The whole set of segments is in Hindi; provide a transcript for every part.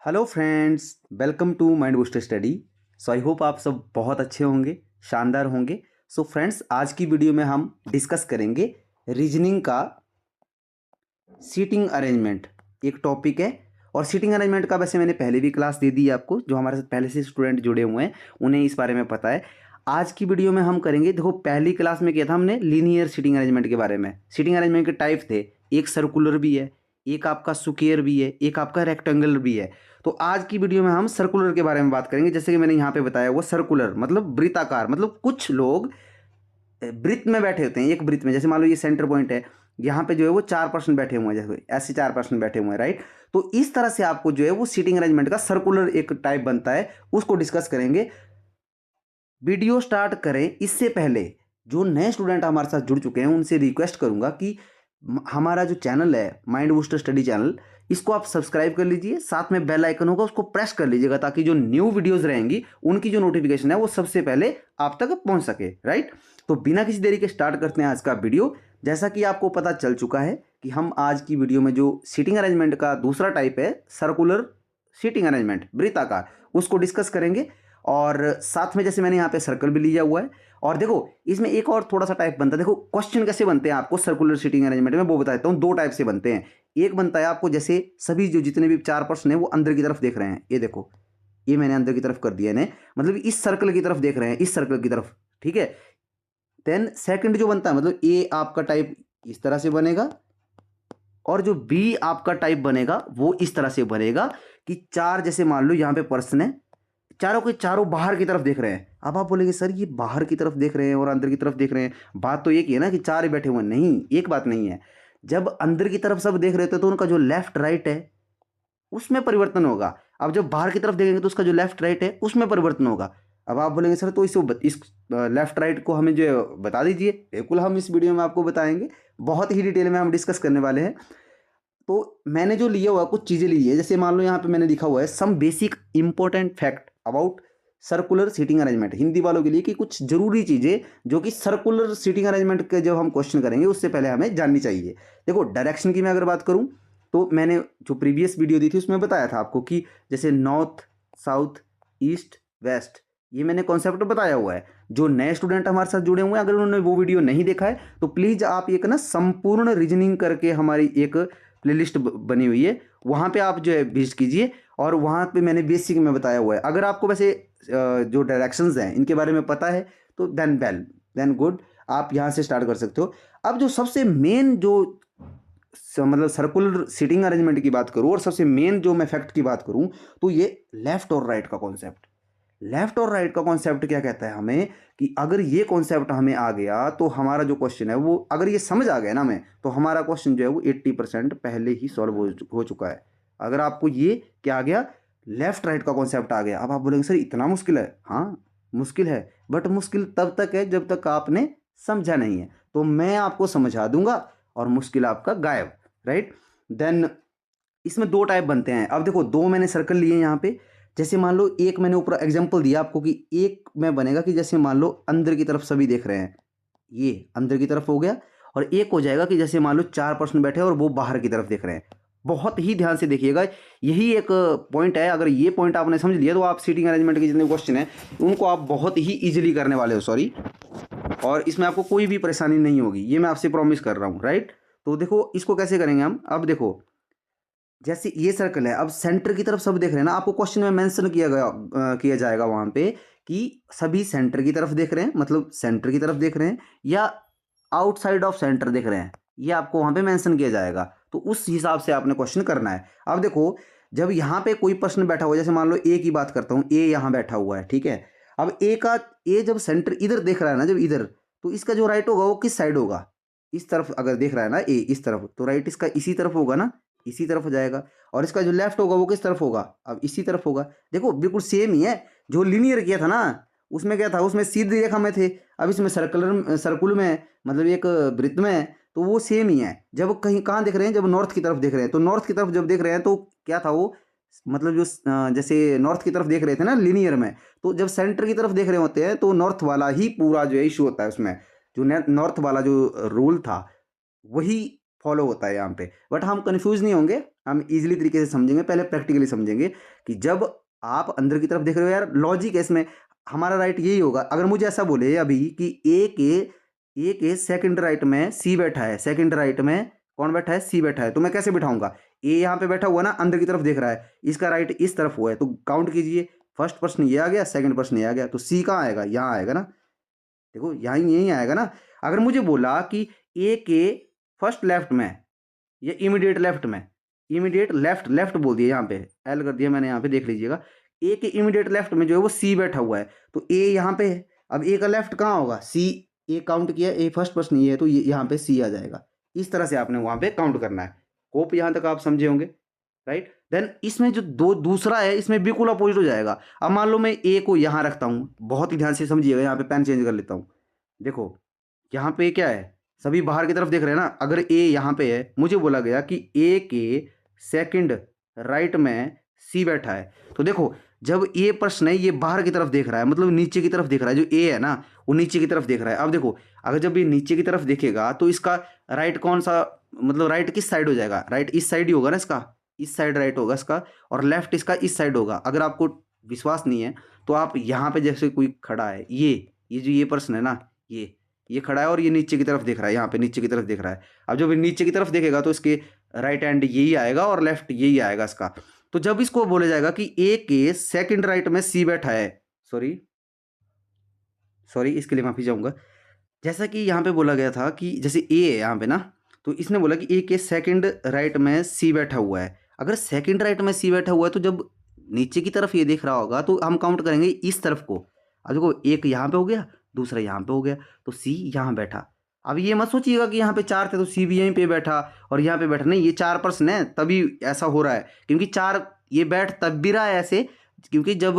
Hello friends, welcome to Mind Booster Study. So I hope आप सब बहुत अच्छे होंगे, शानदार होंगे। सो फ्रेंड्स, आज की वीडियो में हम डिस्कस करेंगे रीजनिंग का सीटिंग अरेंजमेंट। एक टॉपिक है और सीटिंग अरेंजमेंट का वैसे मैंने पहले भी क्लास दे दी है आपको। जो हमारे साथ पहले से स्टूडेंट जुड़े हुए हैं उन्हें इस बारे में पता है। आज की वीडियो में हम करेंगे, देखो पहली क्लास में किया था हमने लीनियर सीटिंग अरेंजमेंट के बारे में। सीटिंग अरेंजमेंट के टाइप थे, एक सर्कुलर भी है, एक आपका स्क्वायर भी है, एक आपका रेक्टेंगल भी है। तो आज की वीडियो में हम सर्कुलर के बारे में बात करेंगे। जैसे कि मैंने यहाँ पे बताया वो सर्कुलर मतलब वृत्ताकार, मतलब कुछ लोग वृत्त में बैठे होते हैं। एक वृत्त में, जैसे मान लो ये सेंटर पॉइंट है, यहाँ पे जो है वो 4% बैठे हुए हैं, जैसे ऐसे 4% बैठे हुए हैं, राइट। तो इस तरह से आपको जो है वो सीटिंग अरेंजमेंट का सर्कुलर एक टाइप बनता है, उसको डिस्कस करेंगे। वीडियो स्टार्ट करें इससे पहले जो नए स्टूडेंट हमारे साथ जुड़ चुके हैं उनसे रिक्वेस्ट करूंगा कि हमारा जो चैनल है माइंड बूस्टर स्टडी चैनल, इसको आप सब्सक्राइब कर लीजिए। साथ में बेल आइकन होगा, उसको प्रेस कर लीजिएगा ताकि जो न्यू वीडियोस रहेंगी उनकी जो नोटिफिकेशन है वो सबसे पहले आप तक पहुंच सके, राइट। तो बिना किसी देरी के स्टार्ट करते हैं आज का वीडियो। जैसा कि आपको पता चल चुका है कि हम आज की वीडियो में जो सीटिंग अरेंजमेंट का दूसरा टाइप है सर्कुलर सीटिंग अरेंजमेंट, वृत्ताकार, उसको डिस्कस करेंगे। और साथ में जैसे मैंने यहाँ पे सर्कल भी लिया हुआ है। और देखो इसमें एक और थोड़ा सा टाइप बनता है। देखो क्वेश्चन कैसे बनते हैं आपको सर्कुलर सीटिंग अरेंजमेंट में वो बता देता हूँ। दो टाइप से बनते हैं। एक बनता है आपको जैसे सभी जो जितने भी 4% है वो अंदर की तरफ देख रहे हैं। ये देखो, ये मैंने अंदर की तरफ कर दिया इन्हें, मतलब इस सर्कल की तरफ देख रहे हैं, इस सर्कल की तरफ, ठीक है। देन सेकंड जो बनता है, मतलब ए आपका टाइप इस तरह से बनेगा और जो बी आपका टाइप बनेगा वो इस तरह से बनेगा कि चार, जैसे मान लो यहाँ पे पर्सन है, चारों के चारों बाहर की तरफ देख रहे हैं। अब आप बोलेंगे सर ये बाहर की तरफ देख रहे हैं और अंदर की तरफ देख रहे हैं, बात तो एक ही है ना कि चार ही बैठे हुए हैं। नहीं, एक बात नहीं है। जब अंदर की तरफ सब देख रहे थे तो उनका जो लेफ्ट राइट है उसमें परिवर्तन होगा। अब जब बाहर की तरफ देखेंगे तो उसका जो लेफ्ट राइट है उसमें परिवर्तन होगा। अब आप बोलेंगे सर तो इस लेफ्ट राइट को हमें जो बता दीजिए। बिल्कुल, हम इस वीडियो में आपको बताएंगे, बहुत ही डिटेल में हम डिस्कस करने वाले हैं। तो मैंने जो लिया हुआ कुछ चीज़ें ली है, जैसे मान लो यहाँ पे मैंने लिखा हुआ है some basic important fact about circular seating arrangement, Hindi वालों के लिए कि कुछ जरूरी चीज़ें जो कि सर्कुलर सीटिंग अरेंजमेंट के जब हम क्वेश्चन करेंगे उससे पहले हमें जाननी चाहिए। देखो डायरेक्शन की मैं अगर बात करूँ तो मैंने जो प्रीवियस वीडियो दी थी उसमें बताया था आपको कि जैसे नॉर्थ, साउथ, ईस्ट, वेस्ट, ये मैंने कॉन्सेप्ट बताया हुआ है। जो नए स्टूडेंट हमारे साथ जुड़े हुए हैं, अगर उन्होंने वो वीडियो नहीं देखा है तो प्लीज़ आप एक ना संपूर्ण रीजनिंग करके हमारी एक प्लेलिस्ट बनी हुई है, वहाँ पे आप जो है विजिट कीजिए। और वहाँ पे मैंने बेसिक में बताया हुआ है। अगर आपको वैसे जो डायरेक्शंस हैं इनके बारे में पता है तो देन गुड, आप यहाँ से स्टार्ट कर सकते हो। अब जो सबसे मेन जो मतलब सर्कुलर सीटिंग अरेंजमेंट की बात करूँ और सबसे मेन जो मैं फैक्ट की बात करूँ तो ये लेफ्ट और राइट का कॉन्सेप्ट। लेफ्ट और राइट का कॉन्सेप्ट क्या कहता है हमें कि अगर ये कॉन्सेप्ट हमें आ गया तो हमारा जो क्वेश्चन है वो, अगर ये समझ आ गया ना हमें, तो हमारा क्वेश्चन जो है वो 80% पहले ही सॉल्व हो चुका है। अगर आपको ये क्या आ गया, लेफ्ट राइट का कॉन्सेप्ट आ गया। अब आप बोलेंगे सर इतना मुश्किल है। हाँ मुश्किल है, बट मुश्किल तब तक है जब तक आपने समझा नहीं है। तो मैं आपको समझा दूंगा और मुश्किल आपका गायब, राइट। देन इसमें दो टाइप बनते हैं। अब देखो दो मैंने सर्कल लिए यहाँ पे। जैसे मान लो एक मैंने ऊपर एग्जांपल दिया आपको कि एक में बनेगा कि जैसे मान लो अंदर की तरफ सभी देख रहे हैं, ये अंदर की तरफ हो गया। और एक हो जाएगा कि जैसे मान लो 4% बैठे हैं और वो बाहर की तरफ देख रहे हैं। बहुत ही ध्यान से देखिएगा, यही एक पॉइंट है। अगर ये पॉइंट आपने समझ लिया तो आप सीटिंग अरेंजमेंट के जितने क्वेश्चन हैं उनको आप बहुत ही ईजिली करने वाले हो, सॉरी। और इसमें आपको कोई भी परेशानी नहीं होगी, ये मैं आपसे प्रॉमिस कर रहा हूँ, राइट। तो देखो इसको कैसे करेंगे हम। अब देखो जैसे ये सर्कल है, अब सेंटर की तरफ सब देख रहे हैं ना, आपको क्वेश्चन में मेंशन किया जाएगा वहां पे कि सभी सेंटर की तरफ देख रहे हैं, मतलब सेंटर की तरफ देख रहे हैं या आउटसाइड ऑफ सेंटर देख रहे हैं, ये आपको वहां पे मेंशन किया जाएगा। तो उस हिसाब से आपने क्वेश्चन करना है। अब देखो जब यहाँ पे कोई पर्सन बैठा हुआ है, जैसे मान लो ए की बात करता हूँ, ए यहाँ बैठा हुआ है, ठीक है। अब ए जब सेंटर इधर देख रहा है ना, जब इधर, तो इसका जो राइट होगा वो किस साइड होगा, इस तरफ अगर देख रहा है ना ए इस तरफ, तो राइट इसका इसी तरफ होगा ना, इसी तरफ हो जाएगा। और इसका जो लेफ्ट होगा वो किस तरफ होगा, अब इसी तरफ होगा। देखो बिल्कुल सेम ही है। जो लीनियर किया था ना उसमें क्या था, उसमें सीधी रेखा में थे। अब इसमें सर्कुलर में, मतलब एक वृत्त में है, तो वो सेम ही है। जब कहीं कहाँ देख रहे हैं, जब नॉर्थ की तरफ देख रहे हैं, तो नॉर्थ की तरफ जब देख रहे हैं तो क्या था वो, मतलब जो जैसे नॉर्थ की तरफ देख रहे थे ना लीनियर में, तो जब सेंटर की तरफ देख रहे होते हैं तो नॉर्थ वाला ही पूरा जो इशू होता है उसमें, जो नॉर्थ वाला जो रूल था वही फॉलो होता है यहाँ पे। बट हम कंफ्यूज नहीं होंगे, हम इजीली तरीके से समझेंगे, पहले प्रैक्टिकली समझेंगे कि जब आप अंदर की तरफ देख रहे हो, यार लॉजिक है इसमें, हमारा राइट यही होगा। अगर मुझे ऐसा बोले अभी कि ए के सेकंड राइट में सी बैठा है, सेकंड राइट में कौन बैठा है, सी बैठा है, तो मैं कैसे बिठाऊंगा, ए यहाँ पे बैठा हुआ ना, अंदर की तरफ देख रहा है, इसका राइट इस तरफ हुआ है, तो काउंट कीजिए, फर्स्ट पर्सन ये आ गया, सेकंड पर्सन ये आ गया, तो सी कहाँ आएगा, यहाँ आएगा ना, देखो यहाँ यहीं आएगा ना। अगर मुझे बोला कि ए के फर्स्ट लेफ्ट में या इमीडिएट लेफ्ट में, इमीडिएट लेफ्ट, लेफ्ट बोल दिया यहाँ पे, एल कर दिया मैंने यहाँ पे, देख लीजिएगा, ए के इमीडिएट लेफ्ट में जो है वो सी बैठा हुआ है, तो ए यहाँ पे है, अब ए का लेफ्ट कहाँ होगा, सी, ए काउंट किया, ए फर्स्ट पर्सन ये है, तो ये यहाँ पे सी आ जाएगा। इस तरह से आपने वहाँ पे काउंट करना है। होप यहाँ तक आप समझे होंगे, राइट। देन इसमें जो दूसरा है, इसमें बिल्कुल अपोजिट हो जाएगा। अब मान लो मैं ए को यहाँ रखता हूँ, बहुत ही ध्यान से समझिएगा, यहाँ पे पेन चेंज कर लेता हूँ, देखो यहाँ पे क्या है, सभी बाहर की तरफ देख रहे हैं ना। अगर ए यहाँ पे है, मुझे बोला गया कि ए के सेकंड राइट में सी बैठा है, तो देखो जब ए प्रश्न है, ये बाहर की तरफ देख रहा है, मतलब नीचे की तरफ देख रहा है, जो ए है ना वो नीचे की तरफ देख रहा है। अब देखो अगर जब ये नीचे की तरफ देखेगा तो इसका राइट कौन सा, मतलब राइट किस साइड हो जाएगा, राइट इस साइड ही होगा ना, इसका इस साइड राइट होगा इसका, और लेफ्ट इसका इस साइड होगा। अगर आपको विश्वास नहीं है तो आप यहाँ पे जैसे कोई खड़ा है, ये जो ये पर्सन है ना, ये खड़ा है और ये नीचे की तरफ देख रहा है, यहाँ पे नीचे की तरफ देख रहा है। अब जब ये नीचे की तरफ देखेगा तो इसके राइट हैंड यही आएगा और लेफ्ट यही आएगा इसका। तो जब इसको बोला जाएगा कि ए के सेकंड राइट में सी बैठा है, सॉरी इसके लिए माफी चाहूंगा, जैसा कि यहाँ पे बोला गया था कि जैसे ए है यहाँ पे ना, तो इसने बोला कि ए के सेकंड राइट में सी बैठा हुआ है। अगर सेकंड राइट में सी बैठा हुआ है तो जब नीचे की तरफ ये देख रहा होगा तो हम काउंट करेंगे इस तरफ को। अब देखो एक यहाँ पे हो गया, दूसरा यहाँ पे हो गया, तो सी यहाँ बैठा। अब ये मत सोचिएगा कि यहाँ पे चार थे तो सी भी यहीं पे बैठा और यहाँ पे बैठा, नहीं, ये चार पर्सन है तभी ऐसा हो रहा है, क्योंकि चार ये बैठ तब भी रहा है ऐसे, क्योंकि जब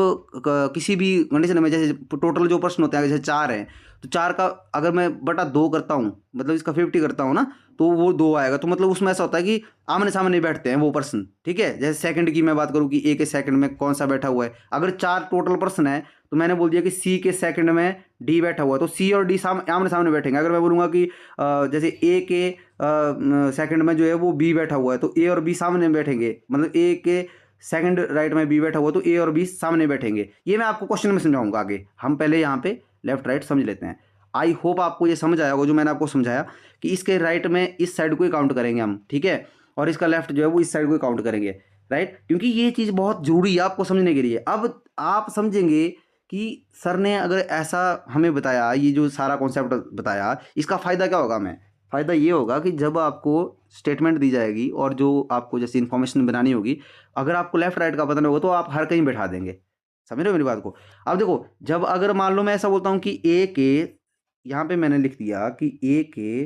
किसी भी कंडीशन में जैसे टोटल जो पर्सन होते हैं जैसे चार हैं, तो चार का अगर मैं बटा 2 करता हूँ, मतलब इसका 50 करता हूँ ना, तो वो 2 आएगा। तो मतलब उसमें ऐसा होता है कि आमने सामने बैठते हैं वो पर्सन, ठीक है। जैसे सेकंड की मैं बात करूँ कि ए के सेकंड में कौन सा बैठा हुआ है, अगर 4 टोटल पर्सन है तो मैंने बोल दिया कि सी के सेकंड में डी बैठा हुआ है, तो सी और डी आमने सामने बैठेंगे। अगर मैं बोलूँगा कि जैसे ए के सेकंड में जो है वो बी बैठा हुआ है, तो ए और बी सामने बैठेंगे, मतलब ए के सेकंड राइट में बी बैठा हुआ तो ए और बी सामने बैठेंगे। ये मैं आपको क्वेश्चन में समझाऊंगा आगे, हम पहले यहाँ पे लेफ्ट राइट समझ लेते हैं। आई होप आपको ये समझ आया होगा जो मैंने आपको समझाया, कि इसके राइट में इस साइड को ही काउंट करेंगे हम, ठीक है, और इसका लेफ्ट जो है वो इस साइड को ही काउंट करेंगे, राइट। क्योंकि ये चीज़ बहुत जरूरी है आपको समझने के लिए। अब आप समझेंगे कि सर ने अगर ऐसा हमें बताया, ये जो सारा कॉन्सेप्ट बताया, इसका फ़ायदा क्या होगा हमें। फ़ायदा ये होगा कि जब आपको स्टेटमेंट दी जाएगी और जो आपको जैसे इन्फॉर्मेशन बनानी होगी, अगर आपको लेफ्ट राइट का पता नहीं होगा तो आप हर कहीं बैठा देंगे। समझ रहे हो मेरी बात को। अब देखो जब अगर मान लो मैं ऐसा बोलता हूँ कि ए के, यहाँ पे मैंने लिख दिया कि ए के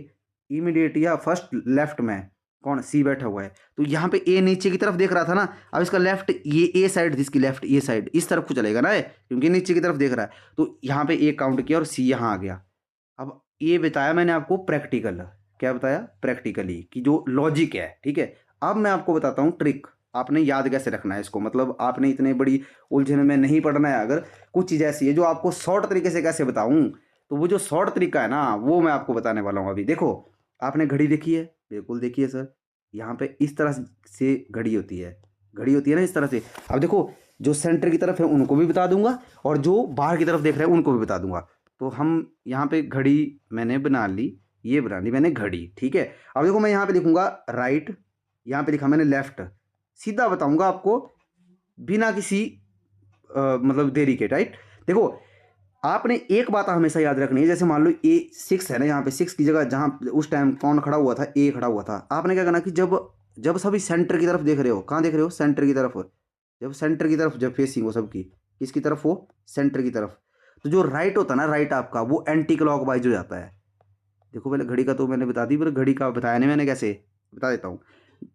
इमीडिएट या फर्स्ट लेफ्ट में कौन, सी बैठा हुआ है, तो यहाँ पे ए नीचे की तरफ देख रहा था ना, अब इसका लेफ्ट, ये ए साइड, जिसकी लेफ्ट ये साइड इस तरफ को चलेगा ना, क्योंकि नीचे की तरफ देख रहा है, तो यहाँ पे ए काउंट किया और सी यहाँ आ गया। अब ये बताया मैंने आपको प्रैक्टिकल, क्या बताया, प्रैक्टिकली कि जो लॉजिक है, ठीक है। अब मैं आपको बताता हूँ ट्रिक, आपने याद कैसे रखना है इसको, मतलब आपने इतने बड़ी उलझन में नहीं पढ़ना है। अगर कुछ चीज़ ऐसी है जो आपको शॉर्ट तरीके से कैसे बताऊँ, तो वो जो शॉर्ट तरीका है ना वो मैं आपको बताने वाला हूँ। अभी देखो आपने घड़ी देखी है, बिल्कुल देखी है सर, यहाँ पे इस तरह से घड़ी होती है, घड़ी होती है ना इस तरह से। अब देखो जो सेंटर की तरफ है उनको भी बता दूंगा और जो बाहर की तरफ देख रहे हैं उनको भी बता दूंगा। तो हम यहाँ पे घड़ी मैंने बना ली, ये बना ली मैंने घड़ी, ठीक है। अब देखो मैं यहाँ पे लिखूंगा राइट, यहाँ पे लिखा मैंने लेफ्ट, सीधा बताऊंगा आपको बिना किसी मतलब देरी के, राइट। देखो आपने एक बात हमेशा याद रखनी है, जैसे मान लो ए 6 है ना, यहाँ पे 6 की जगह जहाँ उस टाइम कौन खड़ा हुआ था, ए खड़ा हुआ था। आपने क्या करना कि जब सभी सेंटर की तरफ देख रहे हो, कहाँ देख रहे हो, सेंटर की तरफ, जब सेंटर की तरफ जब फेसिंग हो सबकी, किसकी तरफ हो, सेंटर की तरफ, तो जो राइट होता है ना, राइट आपका वो एंटी क्लॉक वाइज हो जाता है। देखो पहले घड़ी का तो मैंने बता दी, पर घड़ी का बताया नहीं मैंने, कैसे बता देता हूँ।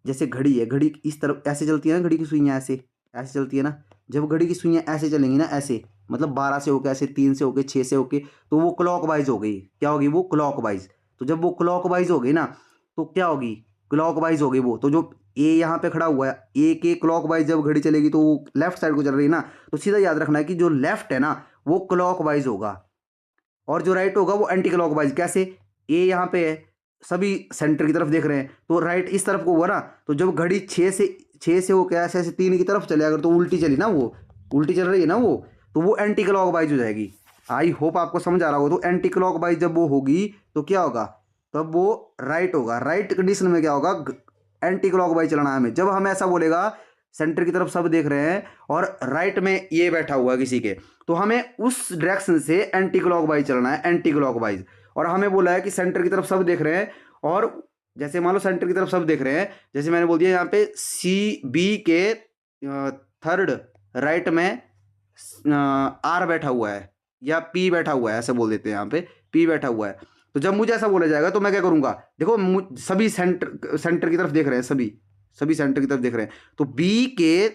जैसे घड़ी है, घड़ी इस तरफ ऐसे चलती है ना, घड़ी की सुइयाँ ऐसे ऐसे चलती है ना, जब घड़ी की सुइयाँ ऐसे चलेंगी ना, ऐसे मतलब 12 से होके ऐसे, 3 से होके, 6 से होके, तो वो क्लॉक वाइज हो गई, क्या होगी वो, क्लॉक वाइज। तो जब वो क्लॉक वाइज हो गई ना, तो क्या होगी, क्लॉक वाइज हो गई वो। तो जो ए यहाँ पे खड़ा हुआ है, ए के क्लॉक वाइज जब घड़ी चलेगी तो वो लेफ्ट साइड को चल रही है ना, तो सीधा याद रखना है कि जो लेफ्ट है ना वो क्लॉक वाइज होगा और जो राइट होगा वो एंटी क्लॉक वाइज। कैसे, ए यहाँ पे है, सभी सेंटर की तरफ देख रहे हैं, तो राइट इस तरफ को हुआ ना, तो जब घड़ी 6 से वो क्या ऐसे 3 की तरफ चले, अगर तो उल्टी चली ना, वो उल्टी चल रही है ना वो, तो वो एंटी क्लॉकवाइज हो जाएगी। आई होप आपको समझ आ रहा होगा। तो एंटी क्लॉकवाइज जब वो होगी तो क्या होगा, तब वो राइट होगा। राइट कंडीशन में क्या होगा, एंटी क्लॉकवाइज चलना है हमें। जब हम ऐसा बोलेगा सेंटर की तरफ सब देख रहे हैं और राइट में ये बैठा हुआ है किसी के, तो हमें उस डायरेक्शन से एंटी क्लॉकवाइज चलना है, एंटी क्लॉकवाइज। और हमें बोला है कि सेंटर की तरफ सब देख रहे हैं, और जैसे मान लो सेंटर की तरफ सब देख रहे हैं, जैसे मैंने बोल दिया यहाँ पे सी बी के थर्ड राइट में आर बैठा हुआ है या पी बैठा हुआ है, ऐसे बोल देते हैं यहाँ पे पी बैठा हुआ है। तो जब मुझे ऐसा बोला जाएगा तो मैं क्या करूँगा, देखो सभी सेंटर की तरफ देख रहे हैं, सभी सेंटर की तरफ देख रहे हैं, तो बी के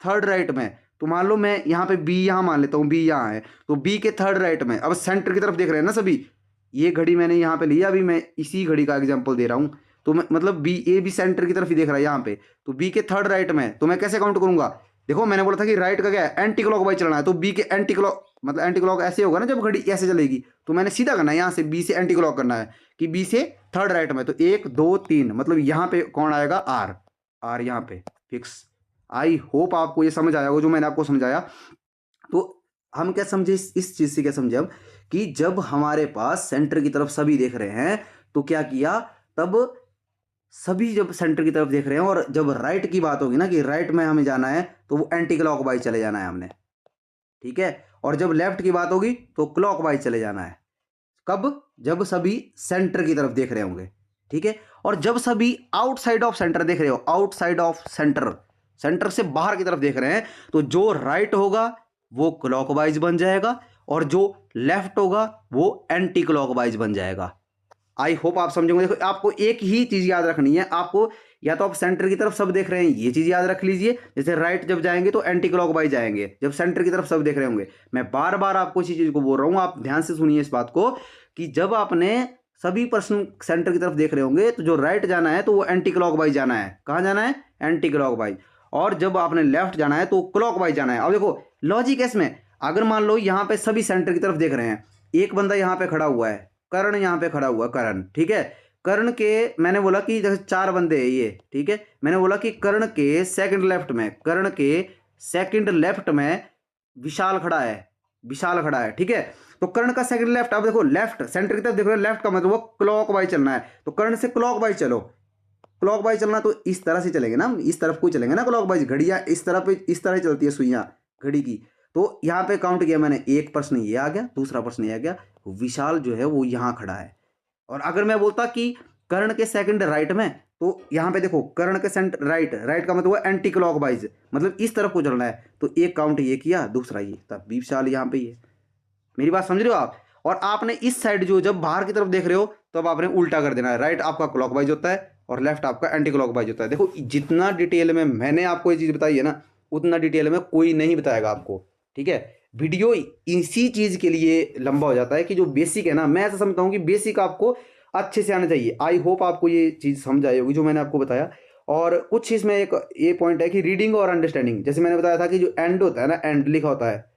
थर्ड राइट में, तो मान लो मैं यहाँ पे बी यहाँ मान लेता हूँ, बी यहाँ है, तो बी के थर्ड राइट में अब सेंटर की तरफ देख रहे हैं ना सभी। ये घड़ी मैंने यहाँ पे लिया, अभी मैं इसी घड़ी का एग्जांपल दे रहा हूँ, तो मैं मतलब बी ए भी सेंटर की तरफ ही देख रहा है यहाँ पे, तो बी के थर्ड राइट में, तो मैं कैसे काउंट करूंगा, देखो मैंने बोला था कि राइट का क्या है, एंटी क्लॉकवाइज चलना है, तो बी के एंटी क्लॉक मतलब एंटी क्लॉक ऐसे होगा ना जब घड़ी ऐसे चलेगी, तो मैंने सीधा करना है यहाँ से, बी से एंटी क्लॉक करना है कि बी से थर्ड राइट में, तो 1 2 3 मतलब यहाँ पे कौन आएगा, आर, आर यहाँ पे फिक्स। आई होप आपको ये समझ आया हो जो मैंने आपको समझाया। तो हम क्या समझे इस चीज से, क्या समझे अब कि जब हमारे पास सेंटर की तरफ सभी देख रहे हैं तो क्या किया, तब सभी जब सेंटर की तरफ देख रहे हैं और जब राइट की बात होगी ना कि राइट में हमें जाना है, तो वो एंटी क्लॉकवाइज चले जाना है हमने, ठीक है। और जब लेफ्ट की बात होगी तो क्लॉकवाइज चले जाना है। कब, जब सभी सेंटर की तरफ देख रहे होंगे, ठीक है। और जब सभी आउटसाइड ऑफ सेंटर देख रहे हो, आउटसाइड ऑफ सेंटर, सेंटर से बाहर की तरफ देख रहे हैं, तो जो राइट होगा वो क्लॉकवाइज बन जाएगा और जो लेफ्ट होगा वो एंटी क्लॉकवाइज बन जाएगा। आई होप आप समझेंगे। देखो आपको एक ही चीज याद रखनी है, आपको या तो आप सेंटर की तरफ सब देख रहे हैं ये चीज याद रख लीजिए, जैसे राइट जब जाएंगे तो एंटी क्लॉकवाइज जाएंगे, जब सेंटर की तरफ सब देख रहे होंगे। मैं बार बार आपको इसी चीज को बोल रहा हूं, आप ध्यान से सुनिए इस बात को, कि जब आपने सभी पर्सन सेंटर की तरफ देख रहे होंगे तो जो राइट जाना है तो वो एंटी क्लॉकवाइज जाना है। कहां जाना है, एंटी क्लॉकवाइज। और जब आपने लेफ्ट जाना है तो क्लॉकवाइज जाना है। अब देखो लॉजिक है इसमें, अगर मान लो यहाँ पे सभी सेंटर की तरफ देख रहे हैं, एक बंदा यहाँ पे खड़ा हुआ है, कर्ण यहाँ पे खड़ा हुआ, कर्ण, ठीक है। कर्ण के मैंने बोला कि जैसे 4 बंदे हैं ये, ठीक है, मैंने बोला कि कर्ण के सेकंड लेफ्ट में, कर्ण के सेकंड लेफ्ट में विशाल खड़ा है, विशाल खड़ा है, ठीक है। तो कर्ण का सेकंड लेफ्ट, अब देखो लेफ्ट सेंटर की तरफ देखो, लेफ्ट का मतलब वो क्लॉकवाइज चलना है, तो कर्ण से क्लॉकवाइज चलो। क्लॉकवाइज चलना तो इस तरह से चलेंगे ना, इस तरफ को चलेंगे ना क्लॉकवाइज, घड़ियां इस तरफ इस तरह चलती है सुइयां घड़ी की। तो यहाँ पे काउंट किया मैंने, एक प्रश्न ये आ गया, दूसरा प्रश्न ये आ गया, विशाल जो है वो यहाँ खड़ा है। और अगर मैं बोलता कि कर्ण के सेकंड राइट में, तो यहाँ पे देखो कर्ण के सेंटर राइट, राइट का मतलब वो एंटी क्लॉकवाइज, मतलब इस तरफ को चलना है, तो एक काउंट ये किया, दूसरा ये, तब भी विशाल यहाँ पे ही है। मेरी बात समझ रहे हो आप। और आपने इस साइड जो जब बाहर की तरफ देख रहे हो तो अब आपने उल्टा कर देना है, राइट आपका क्लॉकवाइज होता है और लेफ्ट आपका एंटी क्लॉकवाइज होता है। देखो जितना डिटेल में मैंने आपको ये चीज़ बताई है ना, उतना डिटेल में कोई नहीं बताएगा आपको, ठीक है। वीडियो इसी चीज़ के लिए लंबा हो जाता है कि जो बेसिक है ना, मैं ऐसा समझता हूँ कि बेसिक आपको अच्छे से आना चाहिए। आई होप आपको ये चीज़ समझ आई होगी जो मैंने आपको बताया। और कुछ इसमें एक ये पॉइंट है कि रीडिंग और अंडरस्टैंडिंग, जैसे मैंने बताया था कि जो एंड होता है ना, एंड लिखा होता है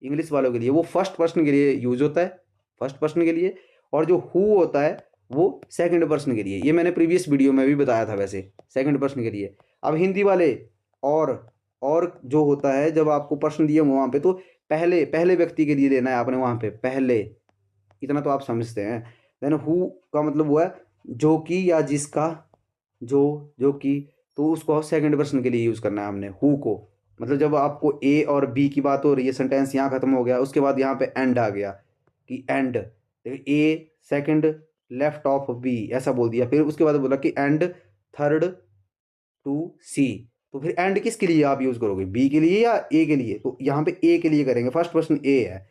इंग्लिश वालों के लिए, वो फर्स्ट पर्सन के लिए यूज होता है, फर्स्ट पर्सन के लिए, और जो हु होता है वो सेकंड पर्सन के लिए। ये मैंने प्रीवियस वीडियो में भी बताया था वैसे, सेकंड पर्सन के लिए। अब हिंदी वाले और जो होता है जब आपको प्रश्न दिए वहाँ पे, तो पहले पहले व्यक्ति के लिए लेना है आपने वहाँ पे, पहले, इतना तो आप समझते हैं। देन हु का मतलब हुआ है जो कि या जिसका, जो कि, तो उसको सेकंड पर्सन के लिए यूज़ करना है हमने हु को। मतलब जब आपको ए और बी की बात हो रही है, सेंटेंस यहाँ खत्म हो गया, उसके बाद यहाँ पे एंड आ गया कि and, A second left of B ऐसा बोल दिया, फिर उसके बाद बोला कि एंड थर्ड टू सी, तो फिर एंड किसके लिए आप यूज़ करोगे, बी के लिए या ए के लिए, तो यहाँ पे ए के लिए करेंगे, फर्स्ट पर्सन ए है।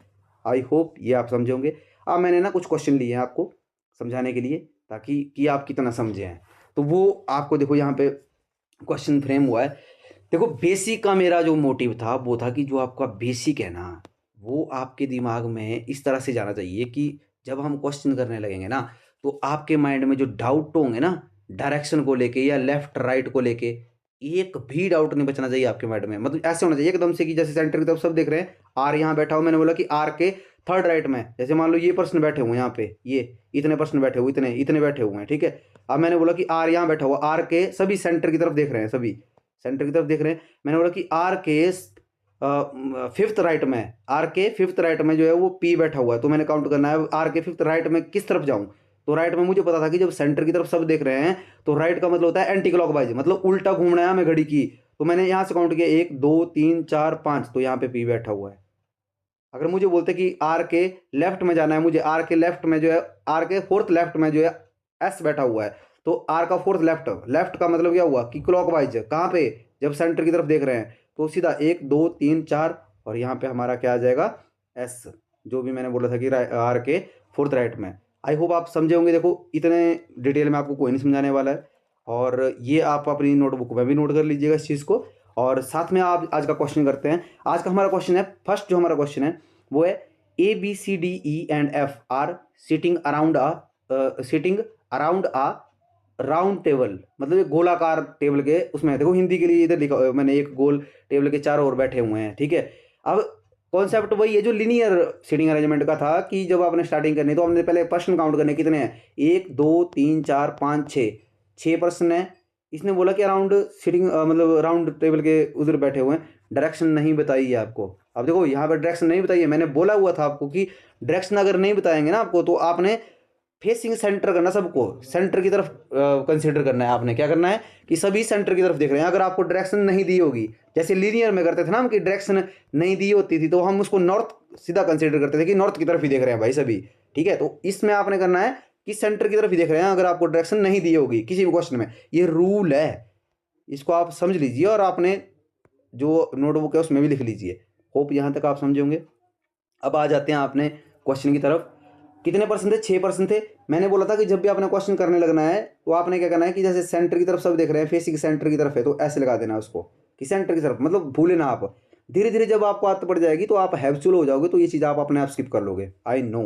आई होप ये आप समझोगे। अब मैंने ना कुछ क्वेश्चन लिए हैं आपको समझाने के लिए, ताकि कि आप कितना समझे हैं। तो वो आपको देखो यहाँ पे क्वेश्चन फ्रेम हुआ है। देखो बेसिक का मेरा जो मोटिव था वो था कि जो आपका बेसिक है ना, वो आपके दिमाग में इस तरह से जाना चाहिए कि जब हम क्वेश्चन करने लगेंगे ना, तो आपके माइंड में जो डाउट होंगे ना डायरेक्शन को लेके या लेफ्ट राइट को लेके, एक भी डाउट नहीं बचना चाहिए आपके माइंड में, मतलब ऐसे होना चाहिए एकदम से कि जैसे सेंटर की तरफ सब देख रहे हैं, आर यहाँ बैठा हो, मैंने बोला कि आर के थर्ड राइट में, जैसे मान लो ये पर्सन बैठे हुए हैं यहाँ पे, ये इतने पर्सन बैठे हुए, इतने इतने बैठे हुए हैं, ठीक है। अब मैंने बोला कि आर यहाँ बैठा हुआ, आर के सभी सेंटर की तरफ देख रहे हैं, सभी सेंटर की तरफ देख रहे हैं। मैंने बोला कि आर के फिफ्थ राइट में, आर के फिफ्थ राइट में जो है वो पी बैठा हुआ है, तो मैंने काउंट करना है आर के फिफ्थ राइट में किस तरफ जाऊं। तो राइट में मुझे पता था कि जब सेंटर की तरफ सब देख रहे हैं तो राइट का मतलब होता है एंटी क्लॉकवाइज, मतलब उल्टा घूमना है हमें घड़ी की। तो मैंने यहाँ से काउंट किया 1 2 3 4 5, तो यहाँ पे पी बैठा हुआ है। अगर मुझे बोलते कि आर के लेफ्ट में जाना है, मुझे आर के लेफ्ट में जो है, आर के फोर्थ लेफ्ट में जो है एस बैठा हुआ है, तो आर का फोर्थ लेफ्ट, लेफ्ट का मतलब क्या हुआ कि क्लॉकवाइज, कहाँ पे, जब सेंटर की तरफ देख रहे हैं, तो सीधा 1 2 3 4, और यहाँ पे हमारा क्या आ जाएगा एस, जो भी मैंने बोला था कि आर के फोर्थ राइट में। आई होप आप समझे होंगे। देखो इतने डिटेल में आपको कोई नहीं समझाने वाला है, और ये आप अपनी नोटबुक में भी नोट कर लीजिएगा इस चीज़ को। और साथ में आप आज का क्वेश्चन करते हैं। आज का हमारा क्वेश्चन है, फर्स्ट जो हमारा क्वेश्चन है वो है A B C D E and F are sitting around a round table, मतलब एक गोलाकार टेबल के उसमें, देखो हिंदी के लिए इधर लिखा मैंने, एक गोल टेबल के चारों ओर बैठे हुए हैं, ठीक है। अब कॉन्सेप्ट वही है जो लिनियर सीटिंग अरेंजमेंट का था, कि जब आपने स्टार्टिंग करनी तो हमने पहले पर्सन काउंट करने कितने हैं, 1 2 3 4 5 6 पर्सन है। इसने बोला कि अराउंड सीटिंग मतलब राउंड टेबल के उधर बैठे हुए हैं, डायरेक्शन नहीं बताई है आपको। अब देखो यहाँ पर डायरेक्शन नहीं बताई है, मैंने बोला हुआ था आपको कि डायरेक्शन अगर नहीं बताएंगे ना आपको, तो आपने फेसिंग सेंटर करना, सबको सेंटर की तरफ कंसीडर करना है। आपने क्या करना है कि सभी सेंटर की तरफ देख रहे हैं। अगर आपको डायरेक्शन नहीं दी होगी, जैसे लीनियर में करते थे ना हम, कि डायरेक्शन नहीं दी होती थी तो हम उसको नॉर्थ सीधा कंसीडर करते थे कि नॉर्थ की तरफ ही देख रहे हैं भाई सभी, ठीक है। तो इसमें आपने करना है कि सेंटर की तरफ ही देख रहे हैं अगर आपको डायरेक्शन नहीं दी होगी किसी भी क्वेश्चन में, ये रूल है, इसको आप समझ लीजिए और आपने जो नोटबुक है उसमें भी लिख लीजिए। होप यहाँ तक आप समझे होंगे। अब आ जाते हैं आपने क्वेश्चन की तरफ। कितने पर्सन थे, 6% थे। मैंने बोला था कि जब भी आपने क्वेश्चन करने लगना है तो आपने क्या करना है कि जैसे सेंटर की तरफ सब देख रहे हैं, फेसिंग सेंटर की तरफ है, तो ऐसे लगा देना उसको कि सेंटर की तरफ, मतलब भूले ना आप। धीरे धीरे जब आपको आदत पड़ जाएगी तो आप हैबिचुअल हो जाओगे, तो ये चीज़ आप अपने आप स्किप कर लोगे, आई नो।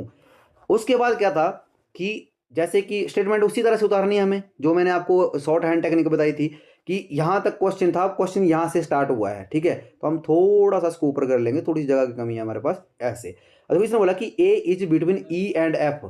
उसके बाद क्या था कि जैसे कि स्टेटमेंट उसी तरह से उतारनी है हमें, जो मैंने आपको शॉर्ट हैंड टेक्निक बताई थी कि यहाँ तक क्वेश्चन था, क्वेश्चन यहाँ से स्टार्ट हुआ है, ठीक है। तो हम थोड़ा सा इसको ऊपर कर लेंगे, थोड़ी सी जगह की कमी है हमारे पास, ऐसे। तो इसने बोला कि A is between E and F.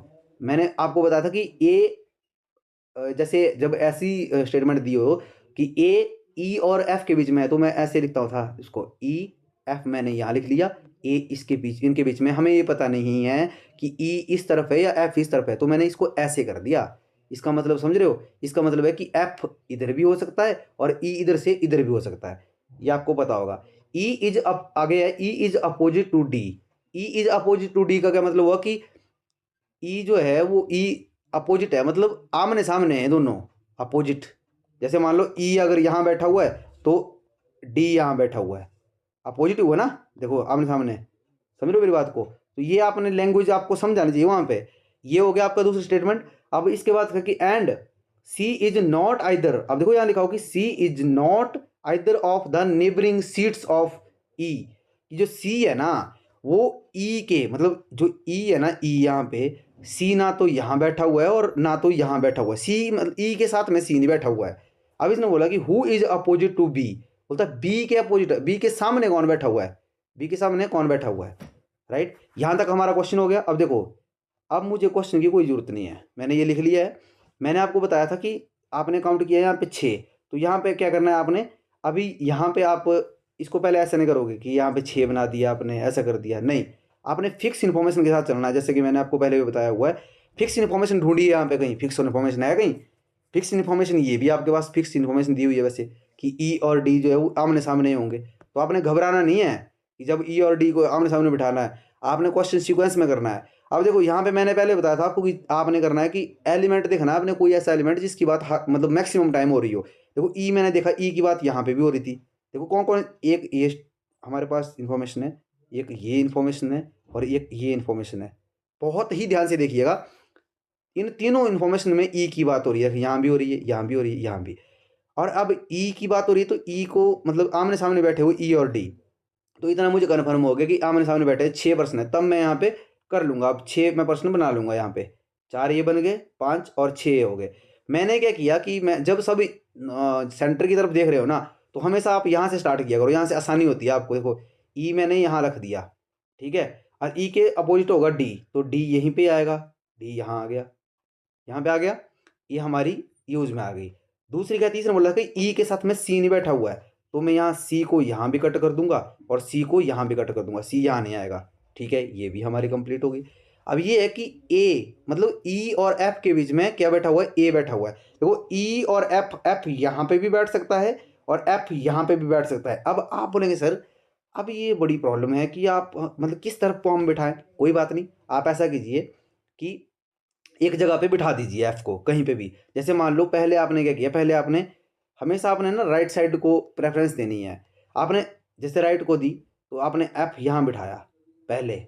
मैंने आपको बताया था कि ए जैसे जब ऐसी स्टेटमेंट दी हो कि ए ई और एफ के बीच में है, तो मैं ऐसे लिखता था इसको, ई एफ मैंने यहाँ लिख लिया, ए इसके बीच, इनके बीच में हमें ये पता नहीं है कि ई इस तरफ है या एफ इस तरफ है, तो मैंने इसको ऐसे कर दिया। इसका मतलब समझ रहे हो, इसका मतलब है कि एफ इधर भी हो सकता है और ई इधर से इधर भी हो सकता है, ये आपको पता होगा। ई इज अप आगे है, E is opposite to D. E is opposite to D का क्या मतलब हुआ कि ई जो है वो ई अपोजिट है, मतलब आमने सामने है दोनों, अपोजिट। जैसे मान लो ई अगर यहाँ बैठा हुआ है तो डी यहाँ बैठा हुआ है, अपोजिट हुआ ना, देखो आमने सामने, समझ रहे हो मेरी बात को। तो ये आपने लैंग्वेज आपको समझानी चाहिए वहाँ पे। ये हो गया आपका दूसरा स्टेटमेंट। अब इसके बाद कि and C is not either, अब देखो यहाँ लिखा हो कि C is not either of the neighbouring seats of E. जो सी है ना वो ई के, मतलब जो ई है ना, ई यहाँ पे सी ना तो यहाँ बैठा हुआ है और ना तो यहाँ बैठा हुआ है, सी मतलब ई के साथ में सी नहीं बैठा हुआ है। अब इसने बोला कि who is opposite to B, बोलता है बी के अपोजिट, बी के सामने कौन बैठा हुआ है, बी के सामने कौन बैठा हुआ है, राइट। यहाँ तक हमारा क्वेश्चन हो गया। अब देखो, अब मुझे क्वेश्चन की कोई जरूरत नहीं है, मैंने ये लिख लिया है। मैंने आपको बताया था कि आपने काउंट किया यहाँ पे 6, तो यहाँ पे क्या करना है आपने, अभी यहाँ पे आप इसको पहले ऐसा नहीं करोगे कि यहाँ पे 6 बना दिया आपने, ऐसा कर दिया, नहीं। आपने फिक्स इन्फॉर्मेशन के साथ चलना है, जैसे कि मैंने आपको पहले भी बताया हुआ है। फिक्स इन्फॉर्मेशन ढूंढिए यहाँ पे, कहीं फिक्स इन्फॉर्मेशन है कहीं, फिक्स इन्फॉर्मेशन ये भी आपके पास फिक्स इन्फॉर्मेशन दी हुई है वैसे, कि ई और डी जो है वो आमने सामने होंगे। तो आपने घबराना नहीं है कि जब ई और डी को आमने सामने बिठाना है, आपने क्वेश्चन सीक्वेंस में करना है। अब देखो यहाँ पे मैंने पहले बताया था आपको कि आपने करना है कि एलिमेंट देखना है आपने, कोई ऐसा एलिमेंट जिसकी बात मतलब मैक्सिमम टाइम हो रही हो। देखो ई मैंने देखा, ई की बात यहाँ पे भी हो रही थी। देखो कौन कौन, एक ये हमारे पास इन्फॉर्मेशन है, एक ये इन्फॉर्मेशन है और एक ये इन्फॉर्मेशन है। बहुत ही ध्यान से देखिएगा, इन तीनों इन्फॉर्मेशन में ई की बात हो रही है, यहाँ भी हो रही है, यहाँ भी हो रही है, यहाँ भी। और अब ई की बात हो रही है तो ई को मतलब आमने सामने बैठे हुए ई और डी, तो इतना मुझे कन्फर्म हो गया कि आमने सामने बैठे 6 पर्सन है, तब मैं यहाँ पे कर लूँगा। अब 6 मैं पर्सन बना लूँगा, यहाँ पे 4 ये बन गए, 5 और 6 हो गए। मैंने क्या किया कि मैं जब सब सेंटर की तरफ देख रहे हो ना, तो हमेशा आप यहाँ से स्टार्ट किया करो, यहाँ से आसानी होती है आपको। देखो ई मैंने यहाँ रख दिया, ठीक है, और ई के अपोजिट होगा डी, तो डी यहीं पे आएगा, डी यहाँ आ गया, यहाँ पे आ गया, ये हमारी यूज में आ गई। दूसरी क्या, तीसरा बोला कि ई के साथ में सी नहीं बैठा हुआ है, तो मैं यहाँ सी को यहाँ भी कट कर दूंगा और सी को यहाँ भी कट कर दूंगा, सी यहाँ नहीं आएगा, ठीक है, ये भी हमारी कंप्लीट होगी। अब ये है कि ए मतलब ई और एफ के बीच में क्या बैठा हुआ है, ए बैठा हुआ है। देखो ई और एफ, एफ यहाँ पे भी बैठ सकता है और एफ यहाँ पे भी बैठ सकता है। अब आप बोलेंगे सर अब ये बड़ी प्रॉब्लम है कि आप मतलब किस तरफ को हम बिठाएं। कोई बात नहीं, आप ऐसा कीजिए कि एक जगह पे बिठा दीजिए एफ को कहीं पे भी। जैसे मान लो पहले आपने क्या किया, पहले आपने हमेशा आपने ना राइट साइड को प्रेफरेंस देनी है। आपने जैसे राइट को दी तो आपने एफ यहाँ बिठाया, पहले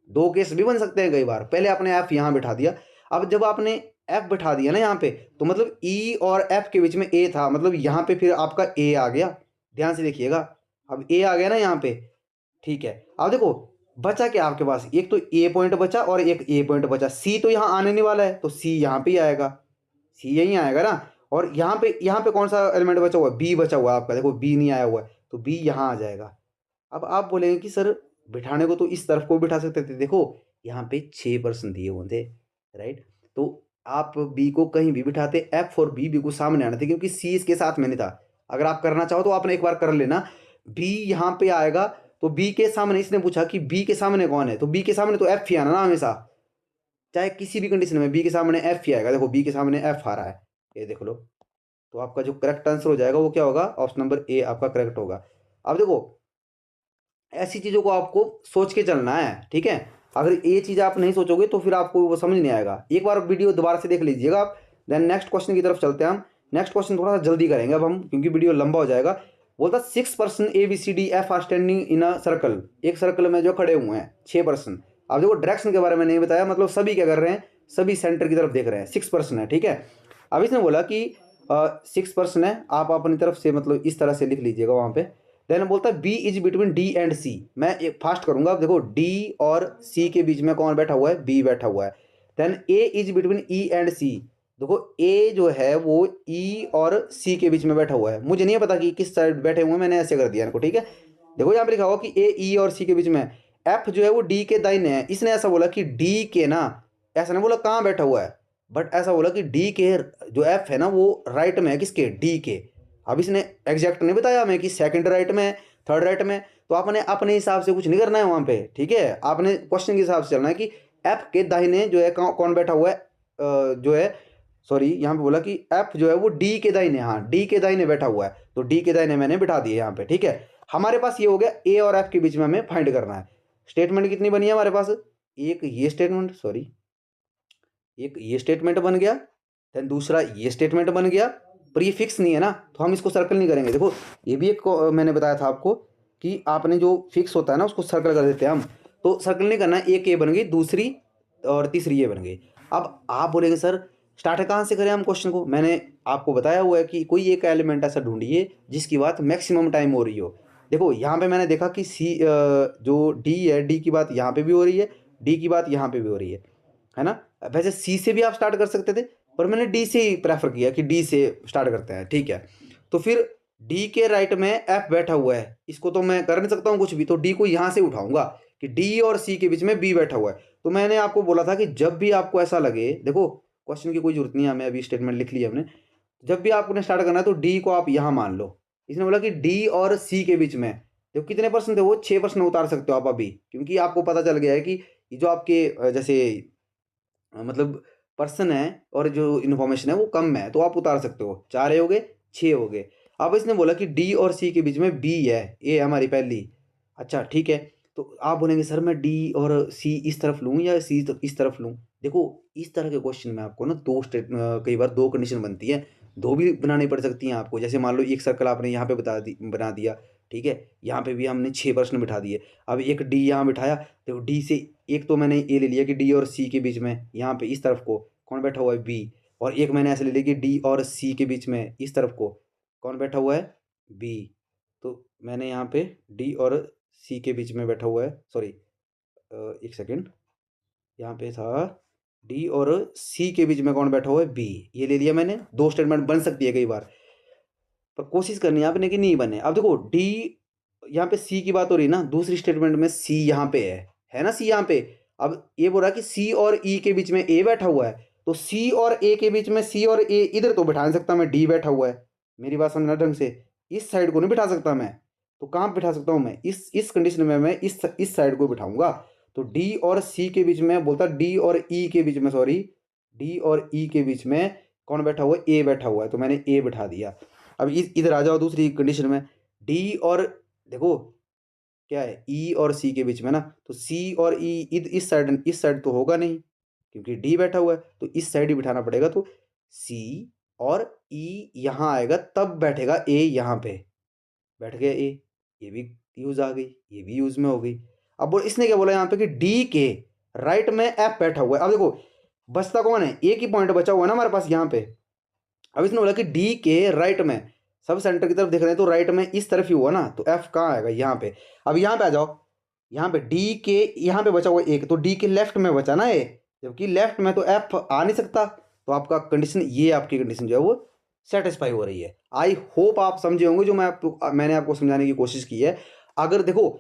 दो केस भी बन सकते हैं कई बार, पहले आपने एफ यहाँ बिठा दिया। अब जब आपने एफ बिठा दिया ना यहाँ पे, तो मतलब ई और एफ के बीच में ए था, मतलब यहाँ पे फिर आपका ए आ गया, ध्यान से देखिएगा, अब ए आ गया ना यहाँ पे, ठीक है। अब देखो बचा क्या आपके पास, एक तो ए पॉइंट बचा और एक ए पॉइंट बचा, सी तो यहाँ आने नहीं वाला है, तो सी यहाँ पे ही आएगा, सी यहीं आएगा ना। और यहाँ पे कौन सा एलिमेंट बचा हुआ है, बी बचा हुआ है आपका, देखो बी नहीं आया हुआ है, तो बी यहाँ आ जाएगा। अब आप बोलेंगे कि सर बिठाने को तो इस तरफ को बिठा सकते थे, देखो यहाँ पे 6% दिए हुए थे, राइट, तो आप बी को कहीं भी बिठाते, एफ और बी को सामने आना थे, क्योंकि सी इसके साथ में नहीं था। अगर आप करना चाहो तो आपने एक बार कर लेना, बी यहाँ पे आएगा, तो बी के सामने, इसने पूछा कि बी के सामने कौन है, तो बी के सामने तो एफ ही आना ना हमेशा, चाहे किसी भी कंडीशन में बी के सामने एफ ही आएगा। देखो बी के सामने एफ आ रहा है, ये देख लो, तो आपका जो करेक्ट आंसर हो जाएगा वो क्या होगा, ऑप्शन नंबर ए आपका करेक्ट होगा। अब देखो ऐसी चीज़ों को आपको सोच के चलना है, ठीक है। अगर ये चीज़ आप नहीं सोचोगे तो फिर आपको वो समझ नहीं आएगा। एक बार वीडियो दोबारा से देख लीजिएगा आप, देन नेक्स्ट क्वेश्चन की तरफ चलते हैं हम। नेक्स्ट क्वेश्चन थोड़ा सा जल्दी करेंगे अब हम, क्योंकि वीडियो लंबा हो जाएगा। बोलता 6% ABCD F are standing in a circle, एक सर्कल में जो खड़े हुए हैं 6%। अब देखो डायरेक्शन के बारे में नहीं बताया, मतलब सभी क्या कर रहे हैं, सभी सेंटर की तरफ देख रहे हैं, 6% है, ठीक है। अब इसने बोला कि 6% है, आप अपनी तरफ से मतलब इस तरह से लिख लीजिएगा वहाँ पे। देन बोलता है B is between D and C, मैं फास्ट करूंगा। अब देखो डी और सी के बीच में कौन बैठा हुआ है, बी बैठा हुआ है। Then A is between E and C, देखो ए जो है वो ई और सी के बीच में बैठा हुआ है, मुझे नहीं पता कि किस साइड बैठे हुए हैं, मैंने ऐसे कर दिया इनको, ठीक है। देखो यहाँ पे लिखा हुआ कि ए ई और सी के बीच में, एफ जो है वो डी के दाहिने है। इसने ऐसा बोला कि डी के ना, ऐसा नहीं बोला कहाँ बैठा हुआ है, बट ऐसा बोला कि डी के जो एफ है ना वो राइट में है, किसके, डी के। अब इसने एग्जैक्ट नहीं बताया हमें कि सेकंड राइट में, थर्ड राइट में, तो आपने अपने हिसाब से कुछ नहीं करना है वहाँ पे, ठीक है। आपने क्वेश्चन के हिसाब से चलना है कि एफ के दाहिने जो है कौन बैठा हुआ है, जो है सॉरी यहाँ पे बोला कि एफ जो है वो डी के दाहिने, हाँ डी के दाहिने बैठा हुआ है, तो डी के दाहिने मैंने बिठा दिए यहाँ पे, ठीक है। हमारे पास ये हो गया ए और एफ के बीच में हमें फाइंड करना है। स्टेटमेंट कितनी बनी है हमारे पास, एक ये स्टेटमेंट, सॉरी एक ये स्टेटमेंट बन गया, देन दूसरा ये स्टेटमेंट बन गया, पर ये फिक्स नहीं है ना, तो हम इसको सर्कल नहीं करेंगे। देखो ये भी एक मैंने बताया था आपको कि आपने जो फिक्स होता है ना उसको सर्कल कर देते हैं हम, तो सर्कल नहीं करना है। एक ये बन गई, दूसरी और तीसरी ये बन गई। अब आप बोलेंगे सर स्टार्ट कहाँ से करें हम क्वेश्चन को, मैंने आपको बताया हुआ है कि कोई एक एलिमेंट ऐसा ढूंढिए जिसकी बात मैक्सिमम टाइम हो रही हो। देखो यहाँ पे मैंने देखा कि सी जो डी है, डी की बात यहाँ पे भी हो रही है, डी की बात यहाँ पे भी हो रही है ना। वैसे सी से भी आप स्टार्ट कर सकते थे, पर मैंने डी से ही प्रेफर किया कि डी से स्टार्ट करते हैं, ठीक है। तो फिर डी के राइट में एफ बैठा हुआ है, इसको तो मैं कर नहीं सकता हूँ कुछ भी, तो डी को यहाँ से उठाऊंगा कि डी और सी के बीच में बी बैठा हुआ है। तो मैंने आपको बोला था कि जब भी आपको ऐसा लगे, देखो क्वेश्चन की कोई जरूरत नहीं है हमें, अभी स्टेटमेंट लिख लिया हमने, जब भी आपने स्टार्ट करना है तो डी को आप यहाँ मान लो। इसने बोला कि डी और सी के बीच में देखो कितने परसेंट थे, वो 6% उतार सकते हो आप अभी, क्योंकि आपको पता चल गया है कि ये जो आपके जैसे मतलब पर्सन है और जो इन्फॉर्मेशन है वो कम है, तो आप उतार सकते हो। 4 हो गए, 6 हो गए। अब इसने बोला कि डी और सी के बीच में बी है, ए हमारी पहली, अच्छा ठीक है। तो आप बोलेंगे सर मैं डी और सी इस तरफ लूँ या सी इस तरफ लूँ। देखो इस तरह के क्वेश्चन में आपको ना कई बार दो कंडीशन बनती है, दो भी बनानी पड़ सकती हैं आपको। जैसे मान लो एक सर्कल आपने यहाँ पे बना दिया, ठीक है, यहाँ पे भी हमने 6% बिठा दिए। अब एक डी यहाँ बिठाया, तो डी से एक तो मैंने ये ले लिया कि डी और सी के बीच में यहाँ पे इस तरफ को कौन बैठा हुआ है, बी। और एक मैंने ऐसे ले लिया कि डी और सी के बीच में इस तरफ को कौन बैठा हुआ है, बी। तो मैंने यहाँ पे डी और सी के बीच में बैठा हुआ है, सॉरी एक सेकेंड, यहाँ पे था डी और सी के बीच में कौन बैठा हुआ है, बी, ये ले लिया मैंने। दो स्टेटमेंट बन सकती है कई बार, पर कोशिश करनी है आपने कि नहीं बने। अब देखो डी, यहाँ पे सी की बात हो रही है ना, दूसरी स्टेटमेंट में सी यहाँ पे है ना, सी यहाँ पे। अब ये बोल रहा है कि सी और ई के बीच में ए बैठा हुआ है, तो सी और ए के बीच में, सी और ए इधर तो बिठा नहीं सकता मैं, डी बैठा हुआ है। मेरी बात समझना ढंग से, इस साइड को नहीं बिठा सकता मैं, तो कहाँ बिठा सकता हूँ मैं, इस कंडीशन में मैं इस साइड को बिठाऊंगा। तो डी और सी के बीच में बोलता, डी और ई के बीच में, सॉरी, डी और ई के बीच में कौन बैठा हुआ है, ए बैठा हुआ है, तो मैंने ए बिठा दिया। अब इधर आ जाओ दूसरी कंडीशन में, डी और, देखो क्या है, ई और सी के बीच में ना, तो सी और ई इस साइड तो होगा नहीं क्योंकि डी बैठा हुआ है, तो इस साइड ही बिठाना पड़ेगा। तो सी और ई यहाँ आएगा तब बैठेगा ए, यहाँ पे बैठ गया ए, ये भी यूज आ गई, ये भी यूज में हो गई। अब इसने क्या बोला यहाँ पे कि डी के राइट में एफ बैठा हुआ है। अब देखो बचता कौन है, एक ही पॉइंट बचा हुआ है ना हमारे पास यहाँ पे। अब इसने बोला कि डी के राइट में, सब सेंटर की तरफ देख रहे हैं तो राइट में इस तरफ ही हुआ ना, तो एफ कहाँ आएगा, यहाँ पे। अब यहाँ पे आ जाओ, यहाँ पे डी के यहाँ पे बचा हुआ एक, तो डी के लेफ्ट में बचा ना ए, जबकि लेफ्ट में तो एफ आ नहीं सकता। तो आपका कंडीशन, ये आपकी कंडीशन जो है वो सेटिस्फाई हो रही है। आई होप आप समझे होंगे जो मैंने आपको समझाने की कोशिश की है। अगर देखो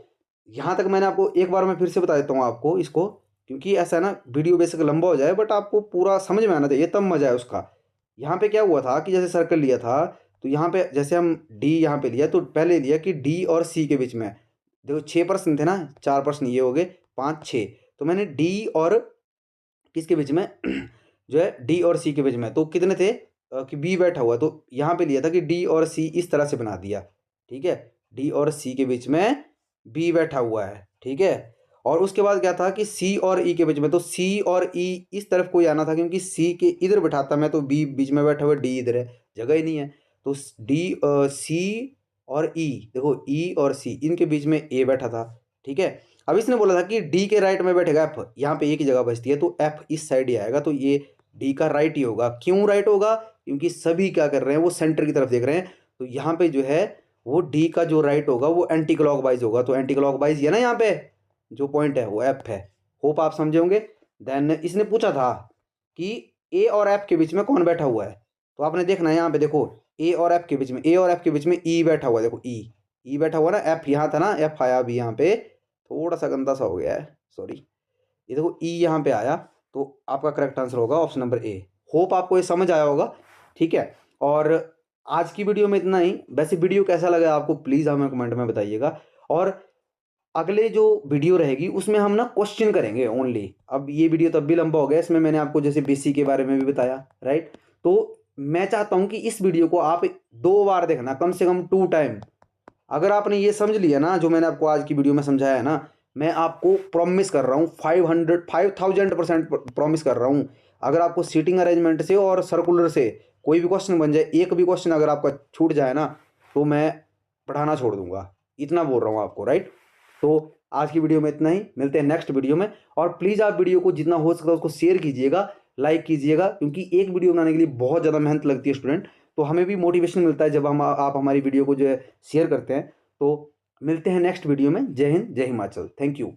यहाँ तक मैंने आपको, एक बार मैं फिर से बता देता हूँ आपको इसको, क्योंकि ऐसा है ना वीडियो बेसिक लंबा हो जाए बट आपको पूरा समझ में आना चाहिए तब मजा है उसका। यहाँ पे क्या हुआ था कि जैसे सर्कल लिया था, तो यहाँ पे जैसे हम डी यहाँ पे लिया, तो पहले लिया कि डी और सी के बीच में, देखो 6 प्रश्न थे ना, 4 प्रश्न ये हो गए, 5 6, तो मैंने डी और किसके बीच में जो है डी और सी के बीच में, तो कितने थे कि बी बैठा हुआ, तो यहाँ पे लिया था कि डी और सी इस तरह से बना दिया, ठीक है, डी और सी के बीच में बी बैठा हुआ है, ठीक है। और उसके बाद क्या था कि सी और ई के बीच में, तो सी और ई इस तरफ कोई आना था क्योंकि सी के इधर बैठाता मैं, तो बी बीच में बैठा हुआ, डी इधर है, जगह ही नहीं है, तो डी सी और ई, देखो ई और सी इनके बीच में ए बैठा था, ठीक है। अब इसने बोला था कि डी के राइट में बैठेगा एफ, यहाँ पे एक ही जगह बचती है, तो एफ इस साइड ही आएगा, तो ये डी का राइट ही होगा। क्यों राइट होगा, क्योंकि सभी क्या कर रहे हैं, वो सेंटर की तरफ देख रहे हैं, तो यहाँ पे जो है वो डी का जो राइट होगा वो एंटी क्लॉकवाइज होगा, तो एंटी क्लॉकवाइज है ना, यहाँ पे जो पॉइंट है वो एफ है। होप आप समझे होंगे। देन इसने पूछा था कि ए और एफ के बीच में कौन बैठा हुआ है, तो आपने देखना है यहाँ पे, देखो ए और एफ के बीच में, ए और एफ के बीच में ई बैठा हुआ है, देखो ई बैठा हुआ ना, एफ यहाँ था ना, एफ आया अभी यहाँ पे, थोड़ा सा गंदा सा हो गया है, सॉरी, ये देखो ई यहाँ पे आया, तो आपका करेक्ट आंसर होगा ऑप्शन नंबर ए। होप आपको ये समझ आया होगा, ठीक है। और आज की वीडियो में इतना ही। वैसे वीडियो कैसा लगा आपको प्लीज़ हमें कमेंट में बताइएगा, और अगले जो वीडियो रहेगी उसमें हम ना क्वेश्चन करेंगे ओनली। अब ये वीडियो तब भी लंबा हो गया, इसमें मैंने आपको जैसे बेसिक के बारे में भी बताया, राइट। तो मैं चाहता हूँ कि इस वीडियो को आप 2 बार देखना, कम से कम 2 टाइम। अगर आपने ये समझ लिया ना जो मैंने आपको आज की वीडियो में समझाया है ना, मैं आपको प्रॉमिस कर रहा हूँ 5000% प्रॉमिस कर रहा हूँ, अगर आपको सीटिंग अरेंजमेंट से और सर्कुलर से कोई भी क्वेश्चन बन जाए, एक भी क्वेश्चन अगर आपका छूट जाए ना, तो मैं पढ़ाना छोड़ दूंगा, इतना बोल रहा हूँ आपको, राइट। तो आज की वीडियो में इतना ही, मिलते हैं नेक्स्ट वीडियो में। और प्लीज़ आप वीडियो को जितना हो सकता है उसको शेयर कीजिएगा, लाइक कीजिएगा, क्योंकि एक वीडियो बनाने के लिए बहुत ज़्यादा मेहनत लगती है स्टूडेंट, तो हमें भी मोटिवेशन मिलता है जब आप हमारी वीडियो को जो है शेयर करते हैं। तो मिलते हैं नेक्स्ट वीडियो में। जय हिंद, जय हिमाचल, थैंक यू।